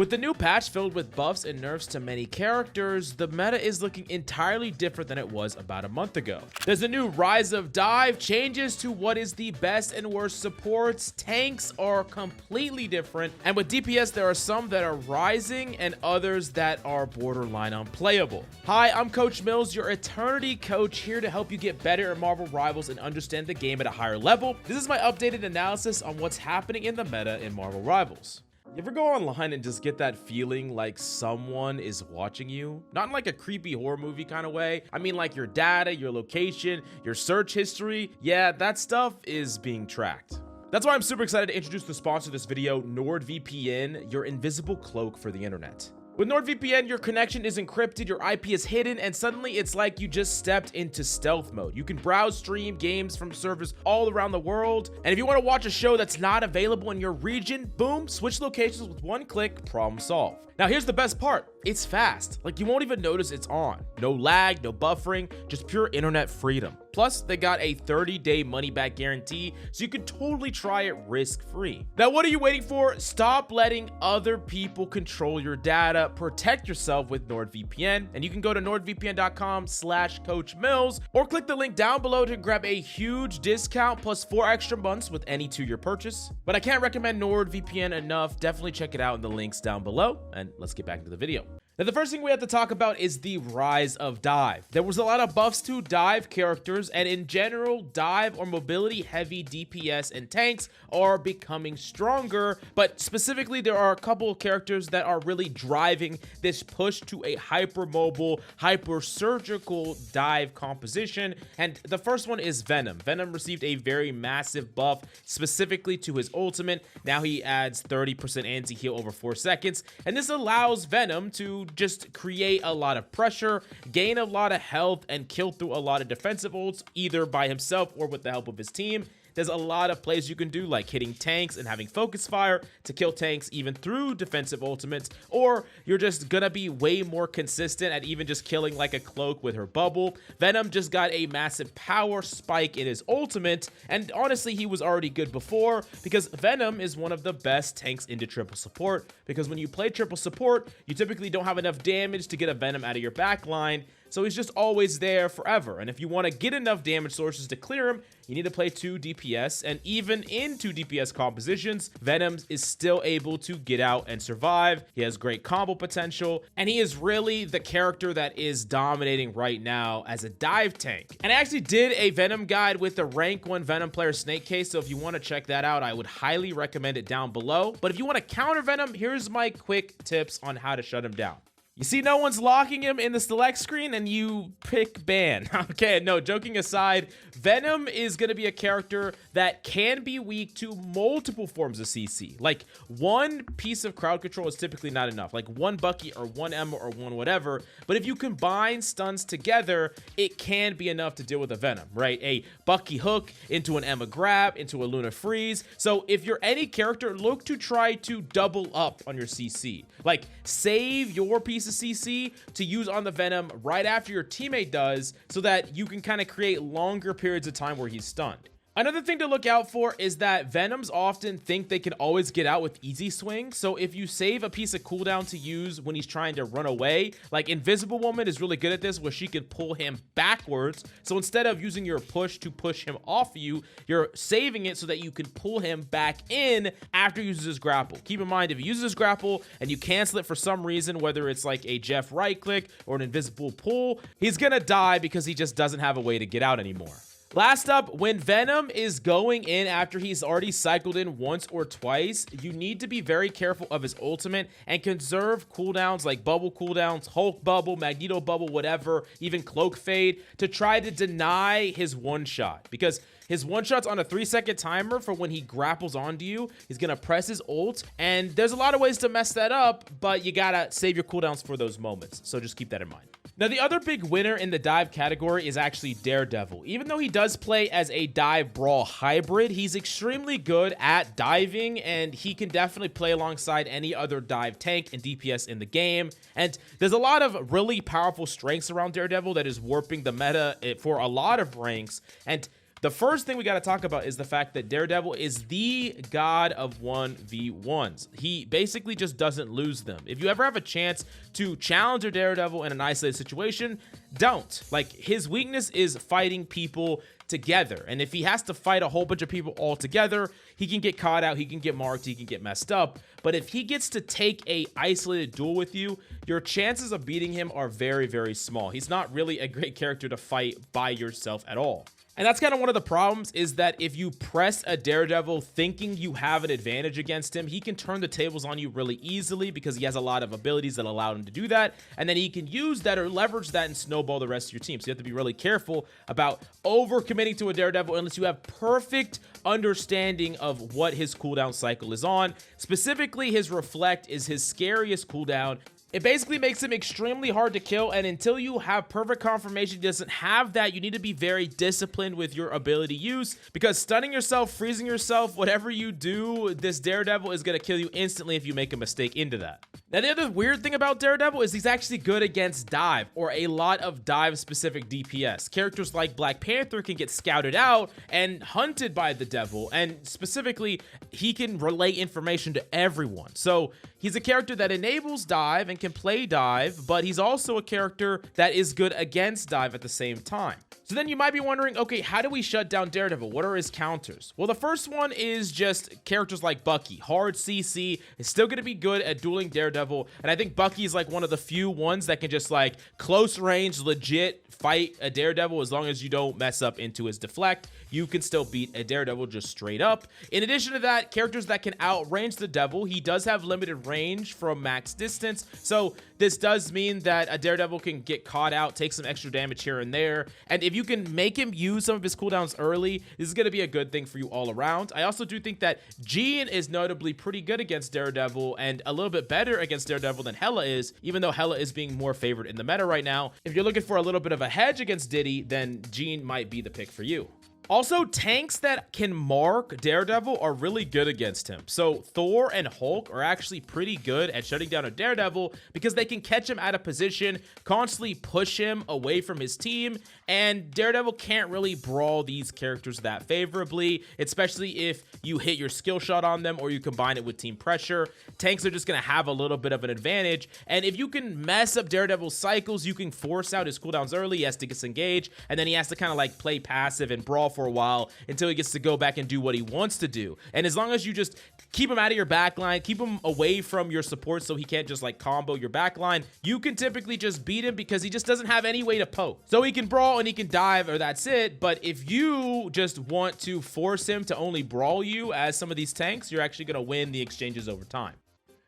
With the new patch filled with buffs and nerfs to many characters, the meta is looking entirely different than it was about a month ago. There's a new Rise of Dive, changes to what is the best and worst supports, tanks are completely different, and with DPS there are some that are rising and others that are borderline unplayable. Hi, I'm Coach Mills, your Eternity coach, here to help you get better at Marvel Rivals and understand the game at a higher level. This is my updated analysis on what's happening in the meta in Marvel Rivals. You ever go online and just get that feeling like someone is watching you? Not in like a creepy horror movie kind of way. I mean like your data, your location, your search history. Yeah, that stuff is being tracked. That's why I'm super excited to introduce the sponsor of this video, NordVPN, your invisible cloak for the internet. With NordVPN, your connection is encrypted, your IP is hidden, and suddenly it's like you just stepped into stealth mode. You can browse, stream games from servers all around the world, and if you want to watch a show that's not available in your region, boom, switch locations with one click, problem solved. Now here's the best part, it's fast. Like you won't even notice it's on. No lag, no buffering, just pure internet freedom. Plus, they got a 30-day money-back guarantee, so you can totally try it risk-free. Now, what are you waiting for? Stop letting other people control your data. Protect yourself with NordVPN, and you can go to nordvpn.com/CoachMills or click the link down below to grab a huge discount plus 4 extra months with any 2-year purchase. But I can't recommend NordVPN enough. Definitely check it out in the links down below, and let's get back into the video. Now, the first thing we have to talk about is the Rise of Dive. There was a lot of buffs to dive characters, and in general, dive or mobility heavy DPS and tanks are becoming stronger, but specifically there are a couple of characters that are really driving this push to a hyper-mobile, hyper-surgical dive composition, and the first one is Venom. Venom received a very massive buff specifically to his ultimate. Now he adds 30% anti-heal over 4 seconds, and this allows Venom to just create a lot of pressure, gain a lot of health, and kill through a lot of defensive ults, either by himself or with the help of his team. There's a lot of plays you can do, like hitting tanks and having focus fire to kill tanks even through defensive ultimates, or you're just gonna be way more consistent at even just killing like a cloak with her bubble. Venom just got a massive power spike in his ultimate, and honestly he was already good before, because Venom is one of the best tanks into triple support, because when you play triple support you typically don't have enough damage to get a Venom out of your backline, so he's just always there forever. And if you want to get enough damage sources to clear him, you need to play 2 DPS, and even in 2 DPS compositions, Venom is still able to get out and survive. He has great combo potential, and he is really the character that is dominating right now as a dive tank. And I actually did a Venom guide with the rank 1 Venom player Snake Case, so if you want to check that out, I would highly recommend it down below. But if you want to counter Venom, here's my quick tips on how to shut him down. You see no one's locking him in the select screen and you pick ban. Okay, no, joking aside, Venom is going to be a character that can be weak to multiple forms of CC. Like one piece of crowd control is typically not enough, like one Bucky or one Emma or one whatever. But if you combine stuns together, it can be enough to deal with a Venom, right? A Bucky hook into an Emma grab, into a Luna freeze. So if you're any character, look to try to double up on your CC. Like save your piece of CC to use on the Venom right after your teammate does, so that you can kind of create longer periods of time where he's stunned. Another thing to look out for is that Venoms often think they can always get out with easy swing. So if you save a piece of cooldown to use when he's trying to run away, like Invisible Woman is really good at this, where she can pull him backwards. So instead of using your push to push him off you, you're saving it so that you can pull him back in after he uses his grapple. Keep in mind, if he uses his grapple and you cancel it for some reason, whether it's like a Jeff right click or an invisible pull, he's gonna die because he just doesn't have a way to get out anymore. Last up, when Venom is going in after he's already cycled in once or twice, you need to be very careful of his ultimate and conserve cooldowns like bubble cooldowns, Hulk bubble, Magneto bubble, whatever, even cloak fade, to try to deny his one shot, because his one shot's on a 3-second timer for when he grapples onto you. He's gonna press his ult, and there's a lot of ways to mess that up, but you gotta save your cooldowns for those moments, so just keep that in mind. Now, the other big winner in the dive category is actually Daredevil. Even though he does play as a dive brawl hybrid, he's extremely good at diving, and he can definitely play alongside any other dive tank and DPS in the game. And there's a lot of really powerful strengths around Daredevil that is warping the meta for a lot of ranks. And The first thing we got to talk about is the fact that Daredevil is the god of 1v1s. He basically just doesn't lose them. If you ever have a chance to challenge a Daredevil in an isolated situation, don't. Like, his weakness is fighting people together. And if he has to fight a whole bunch of people all together, he can get caught out, he can get marked, he can get messed up. But if he gets to take a isolated duel with you, your chances of beating him are very, very small. He's not really a great character to fight by yourself at all. And that's kind of one of the problems, is that if you press a Daredevil thinking you have an advantage against him, he can turn the tables on you really easily because he has a lot of abilities that allow him to do that. And then he can use that or leverage that and snowball the rest of your team. So you have to be really careful about overcommitting to a Daredevil unless you have perfect understanding of what his cooldown cycle is on. Specifically, his Reflect is his scariest cooldown. It basically makes him extremely hard to kill, and until you have perfect confirmation he doesn't have that, you need to be very disciplined with your ability use, because stunning yourself, freezing yourself, whatever you do, this Daredevil is going to kill you instantly if you make a mistake into that. Now, the other weird thing about Daredevil is he's actually good against dive, or a lot of dive-specific DPS. Characters like Black Panther can get scouted out and hunted by the devil, and specifically, he can relay information to everyone. So he's a character that enables dive and can play dive, but he's also a character that is good against dive at the same time. So then you might be wondering, okay, how do we shut down Daredevil? What are his counters? Well, the first one is just characters like Bucky. Hard CC is still going to be good at dueling Daredevil, and I think Bucky is like one of the few ones that can just like close range, legit fight a Daredevil. As long as you don't mess up into his deflect, you can still beat a Daredevil just straight up. In addition to that, characters that can outrange the devil, he does have limited range from max distance, so this does mean that a Daredevil can get caught out, take some extra damage here and there, and if you can make him use some of his cooldowns early, this is going to be a good thing for you all around. I also do think that Jean is notably pretty good against Daredevil and a little bit better against Daredevil than Hela is, even though Hela is being more favored in the meta right now. If you're looking for a little bit of a hedge against Diddy, then Jean might be the pick for you. Also, tanks that can mark Daredevil are really good against him. So Thor and Hulk are actually pretty good at shutting down a Daredevil because they can catch him out of position, constantly push him away from his team, and Daredevil can't really brawl these characters that favorably, especially if you hit your skill shot on them or you combine it with team pressure. Tanks are just going to have a little bit of an advantage, and if you can mess up Daredevil's cycles, you can force out his cooldowns early. He has to disengage, and then he has to kind of like play passive and brawl for a while until he gets to go back and do what he wants to do. And as long as you just keep him out of your backline, keep him away from your support so he can't just like combo your backline, you can typically just beat him because he just doesn't have any way to poke. So he can brawl and he can dive, or that's it. But if you just want to force him to only brawl you as some of these tanks, you're actually going to win the exchanges over time.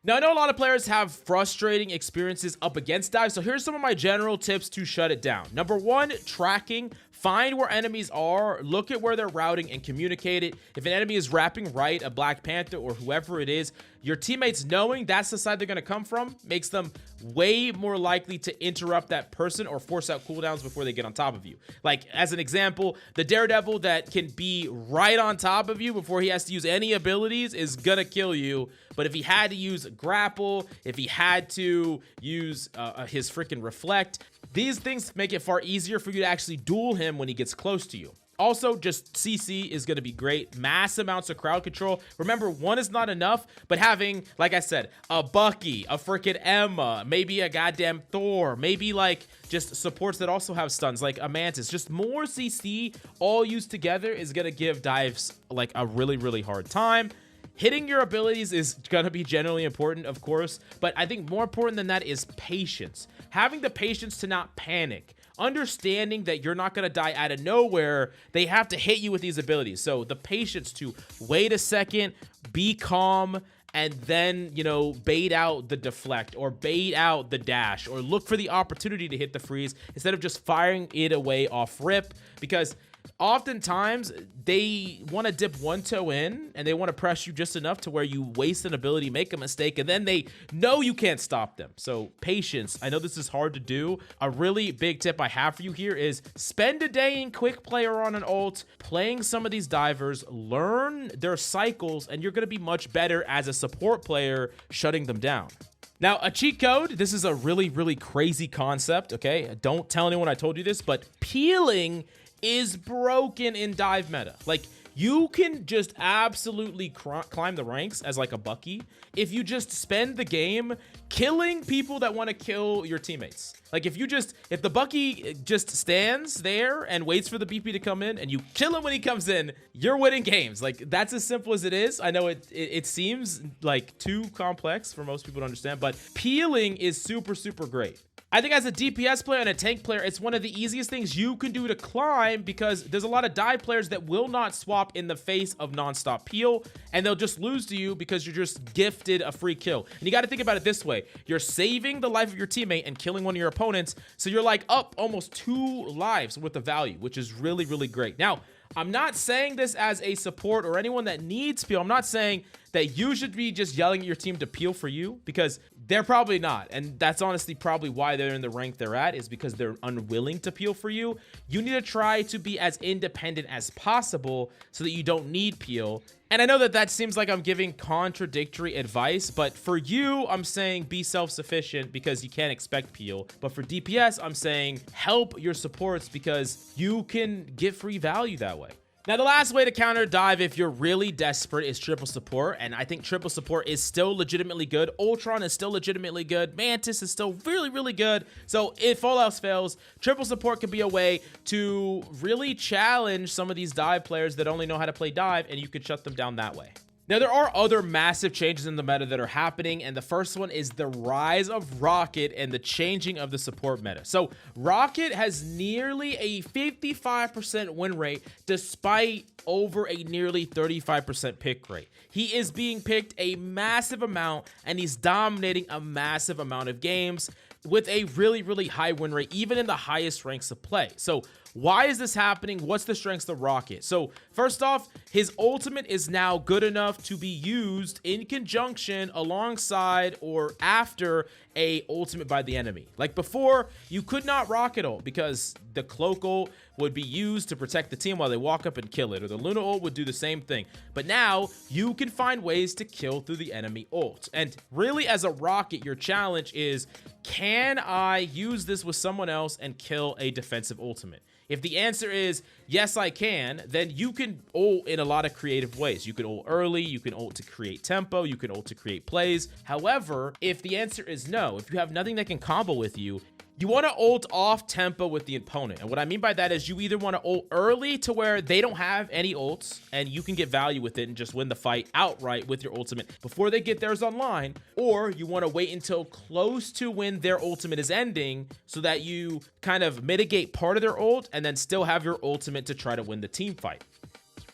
Now, I know a lot of players have frustrating experiences up against dive, so here's some of my general tips to shut it down. Number one, tracking. Find where enemies are, look at where they're routing, and communicate it. If an enemy is wrapping right, a Black Panther or whoever it is, your teammates knowing that's the side they're going to come from makes them way more likely to interrupt that person or force out cooldowns before they get on top of you. Like, as an example, the Daredevil that can be right on top of you before he has to use any abilities is going to kill you. But if he had to use grapple, if he had to use his freaking Reflect, these things make it far easier for you to actually duel him when he gets close to you. Also, just CC is going to be great. Mass amounts of crowd control. Remember, one is not enough, but having, like I said, a Bucky, a freaking Emma, maybe a goddamn Thor, maybe like just supports that also have stuns, like a Mantis. Just more CC all used together is going to give dives like a really, really hard time. Hitting your abilities is going to be generally important, of course, but I think more important than that is patience. Having the patience to not panic. Understanding that you're not going to die out of nowhere. They have to hit you with these abilities. So the patience to wait a second, be calm, and then, you know, bait out the deflect or bait out the dash or look for the opportunity to hit the freeze instead of just firing it away off rip, because oftentimes they want to dip one toe in and they want to press you just enough to where you waste an ability, make a mistake, and then they know you can't stop them. So patience. I know this is hard to do. A really big tip I have for you here is spend a day in quick play or on an ult, playing some of these divers, learn their cycles, and you're going to be much better as a support player shutting them down. Now, a cheat code, this is a really, really crazy concept, okay? Don't tell anyone I told you this, but peeling is broken in dive meta. Like, you can just absolutely climb the ranks as like a Bucky if you just spend the game killing people that want to kill your teammates. Like, if the Bucky just stands there and waits for the BP to come in and you kill him when he comes in, you're winning games. Like, that's as simple as it is. I know it seems like too complex for most people to understand, but peeling is super, super great. I think as a DPS player and a tank player, it's one of the easiest things you can do to climb, because there's a lot of dive players that will not swap in the face of nonstop peel, and they'll just lose to you because you're just gifted a free kill. And you got to think about it this way. You're saving the life of your teammate and killing one of your opponents, so you're like up almost 2 lives worth of value, which is really, really great. Now, I'm not saying this as a support or anyone that needs peel. I'm not saying that you should be just yelling at your team to peel for you, because they're probably not. And that's honestly probably why they're in the rank they're at, is because they're unwilling to peel for you. You need to try to be as independent as possible so that you don't need peel. And I know that that seems like I'm giving contradictory advice, but for you, I'm saying be self-sufficient because you can't expect peel. But for DPS, I'm saying help your supports because you can get free value that way. Now, the last way to counter dive if you're really desperate is triple support, and I think triple support is still legitimately good. Ultron is still legitimately good. Mantis is still really, really good. So if all else fails, triple support can be a way to really challenge some of these dive players that only know how to play dive, and you could shut them down that way. Now, there are other massive changes in the meta that are happening, and the first one is the rise of Rocket and the changing of the support meta. So Rocket has nearly a 55% win rate despite over a nearly 35% pick rate. He is being picked a massive amount, and he's dominating a massive amount of games with a really, really high win rate, even in the highest ranks of play. So why is this happening? What's the strengths of Rocket? So first off, his ultimate is now good enough to be used in conjunction alongside or after a ultimate by the enemy. Like before, you could not Rocket ult because the cloak ult would be used to protect the team while they walk up and kill it, or the Luna ult would do the same thing. But now you can find ways to kill through the enemy ult. And really, as a Rocket, your challenge is, can I use this with someone else and kill a defensive ultimate? If the answer is yes, I can, then you can ult in a lot of creative ways. You can ult early, you can ult to create tempo, you can ult to create plays. However, if the answer is no, if you have nothing that can combo with you, you want to ult off tempo with the opponent. And what I mean by that is you either want to ult early to where they don't have any ults and you can get value with it and just win the fight outright with your ultimate before they get theirs online, or you want to wait until close to when their ultimate is ending so that you kind of mitigate part of their ult and then still have your ultimate to try to win the team fight.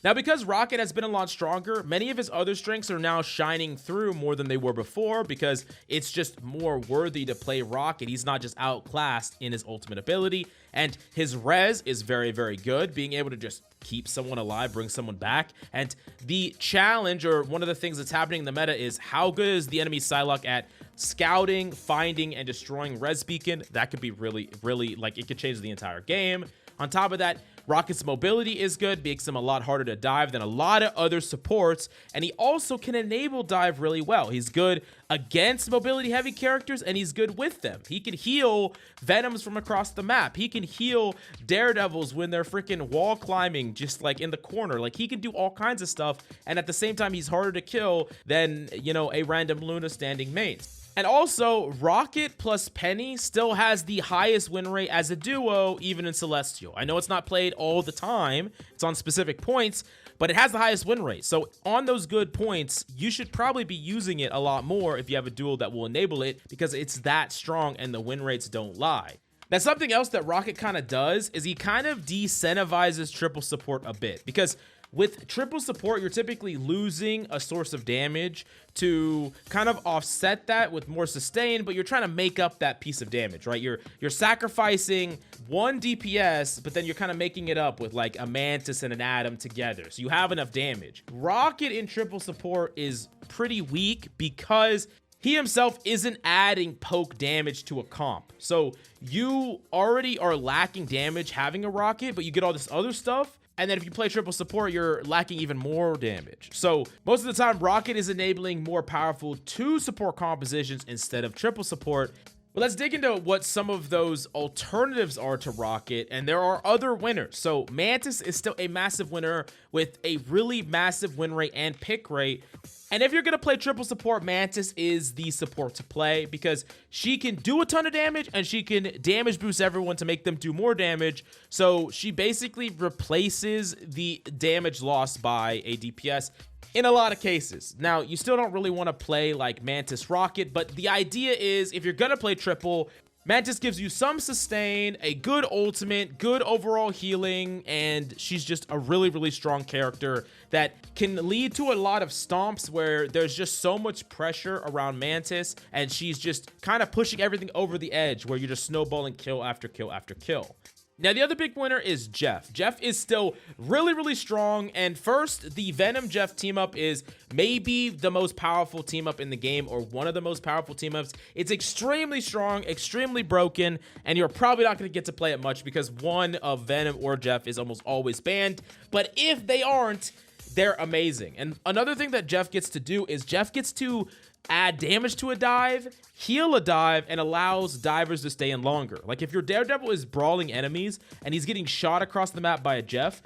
Now, because Rocket has been a lot stronger, many of his other strengths are now shining through more than they were before because it's just more worthy to play Rocket. He's not just outclassed in his ultimate ability, and his res is very, very good, being able to just keep someone alive, bring someone back. And the challenge, or one of the things that's happening in the meta, is how good is the enemy Psylocke at scouting, finding, and destroying res beacon. That could be really, really, like, it could change the entire game. On top of that, Rocket's mobility is good, makes him a lot harder to dive than a lot of other supports, and he also can enable dive really well. He's good against mobility heavy characters, and he's good with them. He can heal Venoms from across the map. He can heal Daredevils when they're freaking wall climbing just like in the corner. Like, he can do all kinds of stuff, and at the same time, he's harder to kill than, you know, a random Luna standing main. And also, Rocket plus Penny still has the highest win rate as a duo, even in Celestial. I know it's not played all the time, it's on specific points, but it has the highest win rate. So on those good points, you should probably be using it a lot more if you have a duo that will enable it, because it's that strong and the win rates don't lie. Now, something else that Rocket kind of does is he kind of decentivizes triple support a bit, because with triple support, you're typically losing a source of damage to kind of offset that with more sustain, but you're trying to make up that piece of damage, right? You're sacrificing one DPS, but then you're kind of making it up with like a Mantis and an Atom together, so you have enough damage. Rocket in triple support is pretty weak because he himself isn't adding poke damage to a comp. So you already are lacking damage having a Rocket, but you get all this other stuff. And then if you play triple support, you're lacking even more damage. So most of the time, Rocket is enabling more powerful 2 support compositions instead of triple support. Well, let's dig into what some of those alternatives are to Rocket, and there are other winners. So Mantis is still a massive winner with a really massive win rate and pick rate. And if you're going to play triple support, Mantis is the support to play because she can do a ton of damage and she can damage boost everyone to make them do more damage. So she basically replaces the damage lost by a DPS in a lot of cases. Now, you still don't really want to play like Mantis Rocket, but the idea is if you're going to play triple, Mantis gives you some sustain, a good ultimate, good overall healing, and she's just a really, really strong character that can lead to a lot of stomps where there's just so much pressure around Mantis, and she's just kind of pushing everything over the edge where you're just snowballing kill after kill after kill. Now, the other big winner is Jeff. Jeff is still really, really strong. And first, the Venom Jeff team up is maybe the most powerful team up in the game, or one of the most powerful team ups. It's extremely strong, extremely broken, and you're probably not going to get to play it much because one of Venom or Jeff is almost always banned. But if they aren't, they're amazing. And another thing that Jeff gets to do is Jeff gets to add damage to a dive, heal a dive, and allows divers to stay in longer. Like if your Daredevil is brawling enemies and he's getting shot across the map by a Jeff,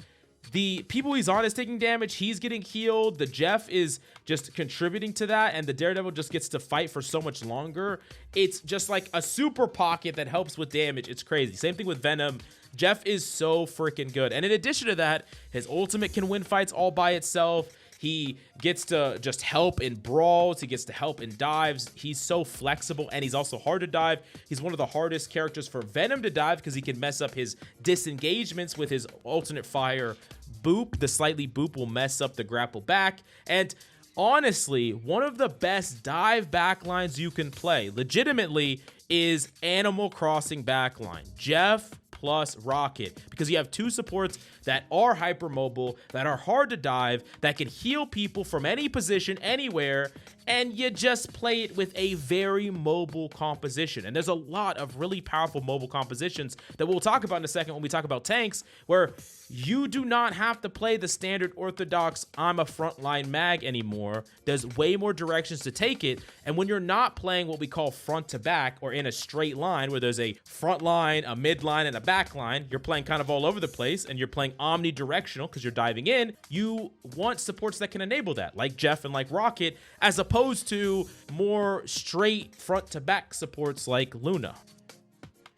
the people he's on is taking damage, he's getting healed, the Jeff is just contributing to that, and the Daredevil just gets to fight for so much longer. It's just like a super pocket that helps with damage. It's crazy. Same thing with Venom. Jeff is so freaking good. And in addition to that, his ultimate can win fights all by itself. He gets to just help in brawls. He gets to help in dives. He's so flexible, and he's also hard to dive. He's one of the hardest characters for Venom to dive because he can mess up his disengagements with his alternate fire boop. The slightly boop will mess up the grapple back. And honestly, one of the best dive backlines you can play, legitimately, is Animal Crossing backline. Jeff plus Rocket, because you have two supports that are hypermobile, that are hard to dive, that can heal people from any position, anywhere, and you just play it with a very mobile composition. And there's a lot of really powerful mobile compositions that we'll talk about in a second when we talk about tanks, where you do not have to play the standard orthodox I'm a frontline mag anymore. There's way more directions to take it, and when you're not playing what we call front to back, or in a straight line where there's a front line, a mid line, and a back line, you're playing kind of all over the place, and you're playing omnidirectional because you're diving in. You want supports that can enable that, like Jeff and like Rocket, as opposed to more straight front to back supports like Luna.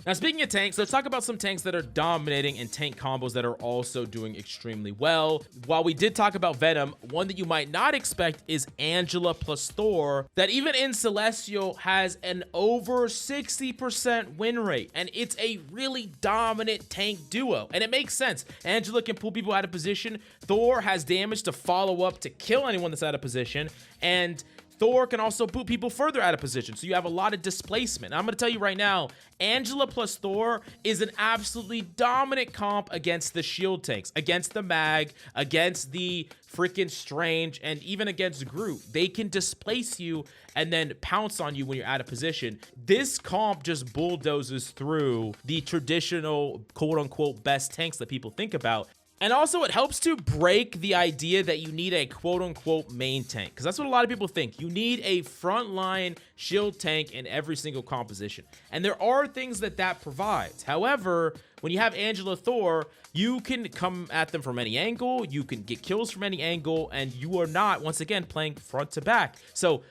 Now, speaking of tanks, let's talk about some tanks that are dominating and tank combos that are also doing extremely well. While we did talk about Venom, one that you might not expect is Angela plus Thor, that even in Celestial has an over 60% win rate, and it's a really dominant tank duo, and it makes sense. Angela can pull people out of position, Thor has damage to follow up to kill anyone that's out of position, and Thor can also boot people further out of position, so you have a lot of displacement. I'm going to tell you right now, Angela plus Thor is an absolutely dominant comp against the shield tanks, against the mag, against the freaking Strange, and even against Groot. They can displace you and then pounce on you when you're out of position. This comp just bulldozes through the traditional quote-unquote best tanks that people think about. And also, it helps to break the idea that you need a quote-unquote main tank, because that's what a lot of people think. You need a frontline shield tank in every single composition, and there are things that that provides. However, when you have Angela Thor, you can come at them from any angle, you can get kills from any angle, and you are not, once again, playing front to back. So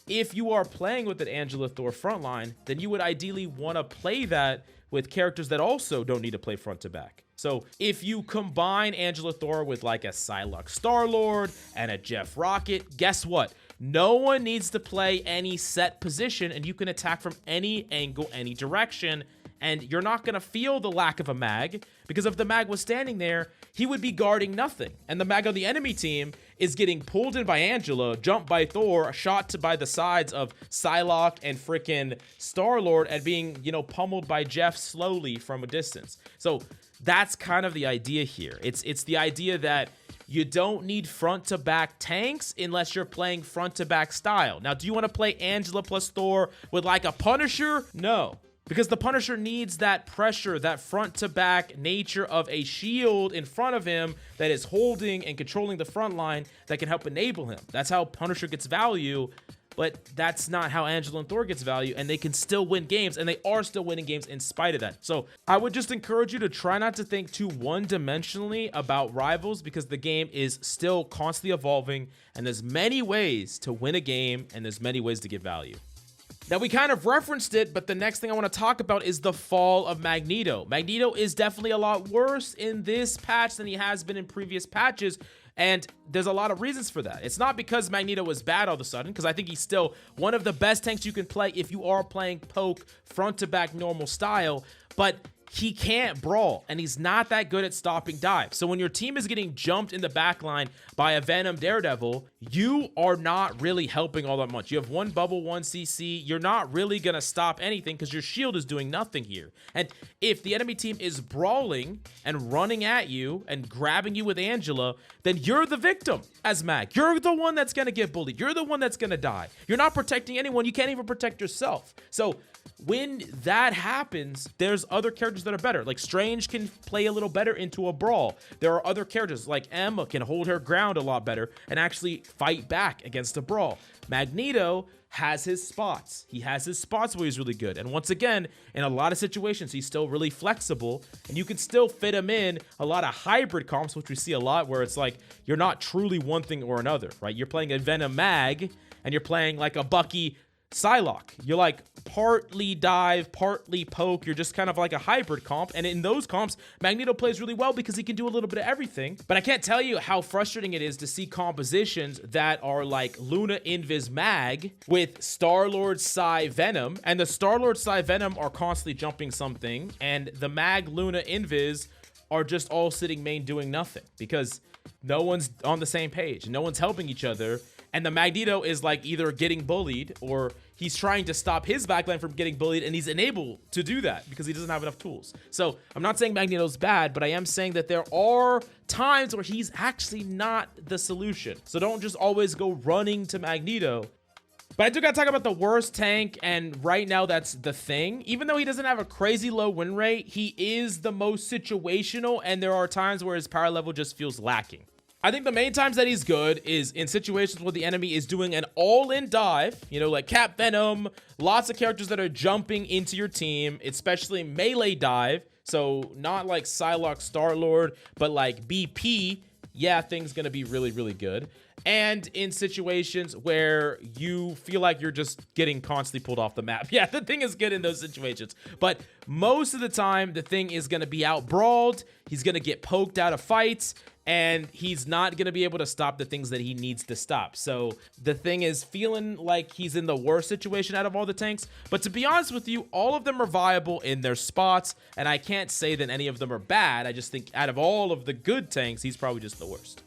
if you are playing with an Angela Thor frontline, then you would ideally want to play that with characters that also don't need to play front to back. So if you combine Angela Thor with like a Psylocke Star-Lord and a Jeff Rocket, guess what? No one needs to play any set position, and you can attack from any angle, any direction, and you're not going to feel the lack of a mag, because if the mag was standing there, he would be guarding nothing. And the mag on the enemy team is getting pulled in by Angela, jumped by Thor, shot by the sides of Psylocke and freaking Star-Lord, and being, you know, pummeled by Jeff slowly from a distance. So that's kind of the idea here. It's the idea that you don't need front to back tanks unless you're playing front to back style. Now, do you want to play Angela plus Thor with like a Punisher? No. Because the Punisher needs that pressure, that front-to-back nature of a shield in front of him that is holding and controlling the front line that can help enable him. That's how Punisher gets value. but that's not how Angela and Thor gets value, and they can still win games, and they are still winning games in spite of that. So I would just encourage you to try not to think too one-dimensionally about rivals, because the game is still constantly evolving, and there's many ways to win a game, and there's many ways to get value. Now, we kind of referenced it, but the next thing I want to talk about is the fall of Magneto. Magneto is definitely a lot worse in this patch than he has been in previous patches, and there's a lot of reasons for that. It's not because Magneto was bad all of a sudden, because I think he's still one of the best tanks you can play if you are playing poke front to back normal style, but he can't brawl, and he's not that good at stopping dives. So when your team is getting jumped in the backline by a Venom Daredevil, you are not really helping all that much. You have one bubble, one CC. You're not really going to stop anything because your shield is doing nothing here. And if the enemy team is brawling and running at you and grabbing you with Angela, then you're the victim as Mag. You're the one that's going to get bullied. You're the one that's going to die. You're not protecting anyone. You can't even protect yourself. So when that happens, there's other characters that are better. Like Strange can play a little better into a brawl. There are other characters like Emma can hold her ground a lot better and actually fight back against a brawl. Magneto has his spots. He has his spots where he's really good. And once again, in a lot of situations, he's still really flexible, and you can still fit him in a lot of hybrid comps, which we see a lot, where it's like you're not truly one thing or another, right? You're playing a Venom Mag, and you're playing like a Bucky Psylocke. You're like partly dive, partly poke. You're just kind of like a hybrid comp. And in those comps, Magneto plays really well because he can do a little bit of everything. But I can't tell you how frustrating it is to see compositions that are like Luna Invis Mag with Star-Lord Psy Venom. And the Star-Lord Psy Venom are constantly jumping something. And the Mag Luna Invis are just all sitting main doing nothing because no one's on the same page. No one's helping each other. And the Magneto is like either getting bullied or he's trying to stop his backline from getting bullied, and he's unable to do that because he doesn't have enough tools. So I'm not saying Magneto's bad, but I am saying that there are times where he's actually not the solution. So don't just always go running to Magneto. But I do gotta talk about the worst tank, and right now that's the Thing. Even though he doesn't have a crazy low win rate, he is the most situational, and there are times where his power level just feels lacking. I think the main times that he's good is in situations where the enemy is doing an all-in dive, you know, like Cap Venom, lots of characters that are jumping into your team, especially melee dive. So not like Psylocke, Star-Lord, but like BP. Yeah, Thing's gonna be really, really good. And in situations where you feel like you're just getting constantly pulled off the map. Yeah, the Thing is good in those situations. But most of the time, the Thing is gonna be out-brawled. He's gonna get poked out of fights, and he's not going to be able to stop the things that he needs to stop. So the Thing is feeling like he's in the worst situation out of all the tanks. But to be honest with you, all of them are viable in their spots, and I can't say that any of them are bad. I just think out of all of the good tanks, he's probably just the worst.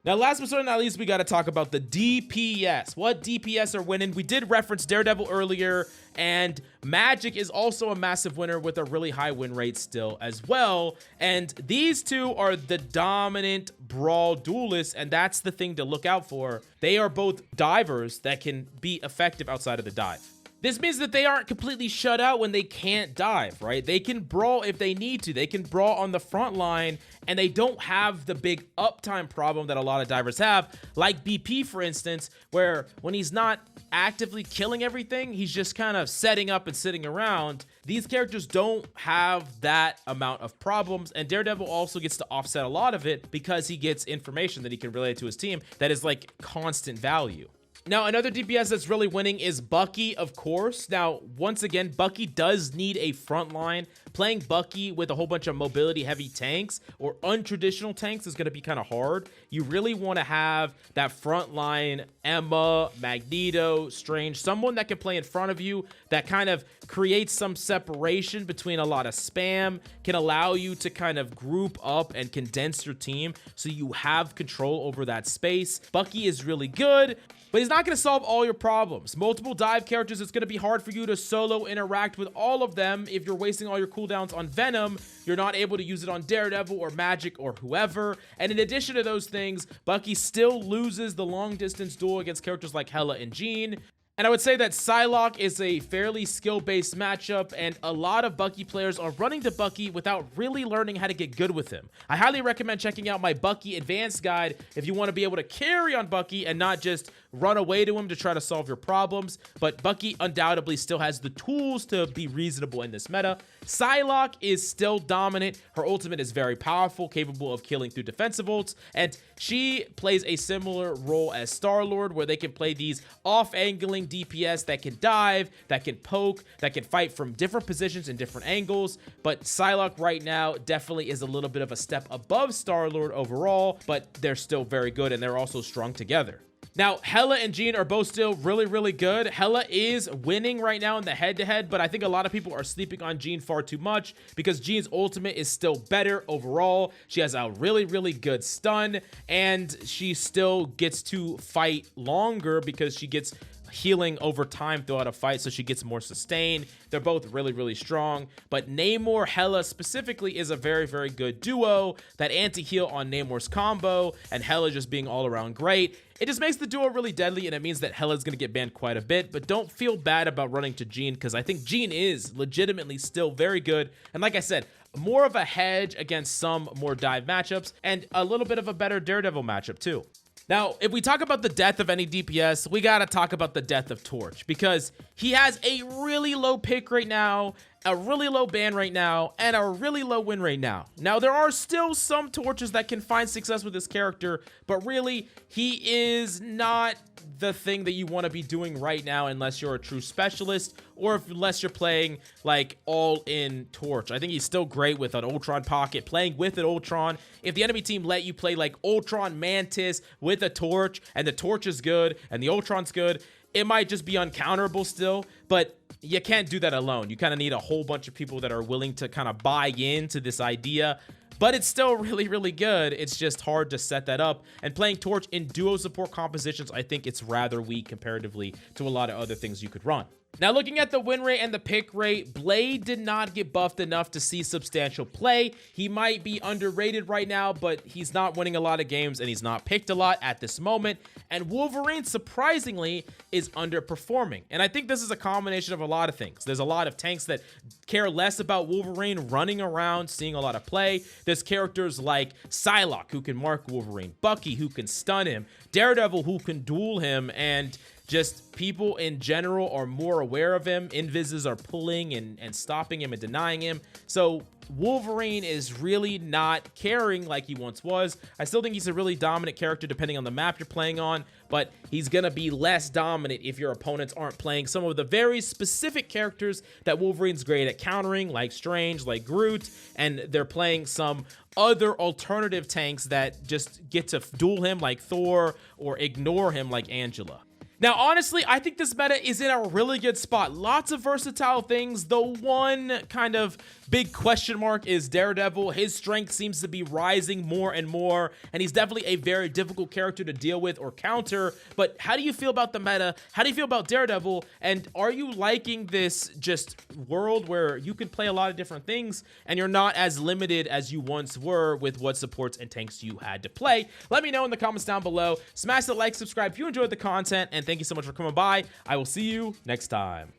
Now, last but certainly not least, we got to talk about the DPS. What DPS are winning? We did reference Daredevil earlier, and Magic is also a massive winner with a really high win rate still as well. And these two are the dominant brawl duelists, and that's the thing to look out for. They are both divers that can be effective outside of the dive. This means that they aren't completely shut out when they can't dive, right? They can brawl if they need to. They can brawl on the front line, and they don't have the big uptime problem that a lot of divers have, like BP, for instance, where when he's not actively killing everything, he's just kind of setting up and sitting around. These characters don't have that amount of problems, and Daredevil also gets to offset a lot of it because he gets information that he can relay to his team that is like constant value. Now, another DPS that's really winning is Bucky, of course. Now, once again, Bucky does need a front line. Playing Bucky with a whole bunch of mobility-heavy tanks or untraditional tanks is going to be kind of hard. You really want to have that front line, Emma, Magneto, Strange, someone that can play in front of you that kind of creates some separation between a lot of spam, can allow you to kind of group up and condense your team so you have control over that space. Bucky is really good, but he's not going to solve all your problems. Multiple dive characters, it's going to be hard for you to solo interact with all of them. If you're wasting all your cooldowns on Venom, you're not able to use it on Daredevil or Magic or whoever. And in addition to those things, Bucky still loses the long distance duel against characters like Hela and Jean. And I would say that Psylocke is a fairly skill-based matchup, and a lot of Bucky players are running to Bucky without really learning how to get good with him. I highly recommend checking out my Bucky Advanced Guide if you want to be able to carry on Bucky and not just run away to him to try to solve your problems, but Bucky undoubtedly still has the tools to be reasonable in this meta. Psylocke is still dominant. Her ultimate is very powerful, capable of killing through defensive ults, and she plays a similar role as Star-Lord, where they can play these off-angling DPS that can dive, that can poke, that can fight from different positions and different angles. But Psylocke right now definitely is a little bit of a step above Star-Lord overall, but they're still very good, and they're also strung together. Now, Hela and Jean are both still really, really good. Hela is winning right now in the head-to-head, but I think a lot of people are sleeping on Jean far too much because Jean's ultimate is still better overall. She has a really, really good stun, and she still gets to fight longer because she gets healing over time throughout a fight, so she gets more sustain. They're both really, really strong, but Namor Hela specifically is a very, very good duo. That anti-heal on Namor's combo and Hela just being all around great, it just makes the duo really deadly, and it means that Hela's gonna get banned quite a bit. But don't feel bad about running to Jean, because I think Jean is legitimately still very good, and like I said, more of a hedge against some more dive matchups, and a little bit of a better Daredevil matchup too. Now, if we talk about the death of any DPS, we gotta talk about the death of Torch, because he has a really low pick right now, a really low ban right now, and a really low win rate now. Now, there are still some Torches that can find success with this character, but really, he is not the thing that you want to be doing right now unless you're a true specialist, or unless you're playing like all-in Torch. I think he's still great with an Ultron pocket, playing with an Ultron. If the enemy team let you play like Ultron Mantis with a Torch, and the Torch is good, and the Ultron's good, it might just be uncounterable still, but you can't do that alone. You kind of need a whole bunch of people that are willing to kind of buy into this idea. But it's still really, really good. It's just hard to set that up. And playing Torch in duo support compositions, I think it's rather weak comparatively to a lot of other things you could run. Now, looking at the win rate and the pick rate, Blade did not get buffed enough to see substantial play. He might be underrated right now, but he's not winning a lot of games, and he's not picked a lot at this moment. And Wolverine, surprisingly, is underperforming. And I think this is a combination of a lot of things. There's a lot of tanks that care less about Wolverine running around, seeing a lot of play. There's characters like Psylocke, who can mark Wolverine, Bucky, who can stun him, Daredevil, who can duel him, and just people in general are more aware of him. Invises are pulling and stopping him and denying him. So Wolverine is really not caring like he once was. I still think he's a really dominant character depending on the map you're playing on, but he's gonna be less dominant if your opponents aren't playing some of the very specific characters that Wolverine's great at countering, like Strange, like Groot, and they're playing some other alternative tanks that just get to duel him like Thor or ignore him like Angela. Now, honestly, I think this meta is in a really good spot. Lots of versatile things. The one kind of big question mark is Daredevil. His strength seems to be rising more and more, and he's definitely a very difficult character to deal with or counter. But how do you feel about the meta? How do you feel about Daredevil? And are you liking this just world where you can play a lot of different things and you're not as limited as you once were with what supports and tanks you had to play? Let me know in the comments down below. Smash the like, subscribe if you enjoyed the content, and thank you so much for coming by. I will see you next time.